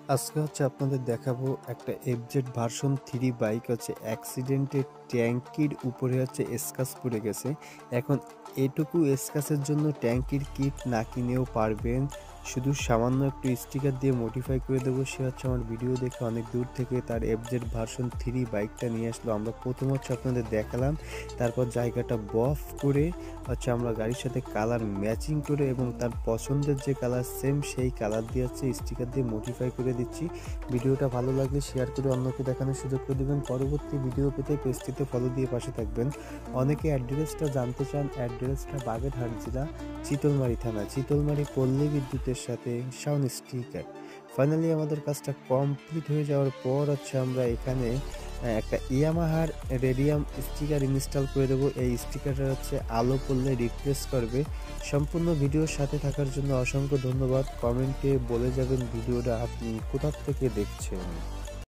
আজকে আপনাদের দেখাবো একটা এফজেড ভার্সন 3 বাইক অ্যাক্সিডেন্টে ট্যাঙ্কির উপরে স্ক্র্যাচ পড়ে গেছে। এখন এটুকু স্ক্র্যাচের জন্য ট্যাঙ্কির কিট না কিনেও পারবেন। শুধু সামান্য একটু স্টিকার দিয়ে মডিফাই করে দেবো। সে আমার ভিডিও দেখে অনেক দূর থেকে তার এফজেড ভার্সন 3 বাইকটা নিয়ে আসলো। আমরা প্রথম আপনাদের দেখালাম, তারপর জায়গাটা বফ করে আমরা গাড়ির সাথে কালার ম্যাচিং করে এবং তার পছন্দের যে কালার সেম সেই কালার দিয়ে স্টিকার দিয়ে মডিফাই করে দিচ্ছি। ভিডিওটা ভালো লাগলে শেয়ার করে অন্যকে দেখানোর সুযোগ করে দেবেন। পরবর্তী ভিডিও পেতে পেজটিতে ফলো দিয়ে পাশে থাকবেন। অনেকে অ্যাড্রেসটা জানতে চান। অ্যাড্রেসটা বাগেরহাট জেলা, চিতলমারি থানা, চিতলমারি পল্লী বিদ্যুতের সাথে সাউন্ড স্টিকার। ফাইনালি আমাদের কাজটা কমপ্লিট হয়ে যাওয়ার পর আমরা এখানে একটা ইয়ামাহার রেডিয়াম স্টিকার ইনস্টল করে দেবো। এই স্টিকারটা আলো পড়লে রিফ্রেশ করবে। সম্পূর্ণ ভিডিওর সাথে থাকার জন্য অসংখ্য ধন্যবাদ। কমেন্টে বলে যাবেন ভিডিওটা আপনি কোথা থেকে দেখছেন।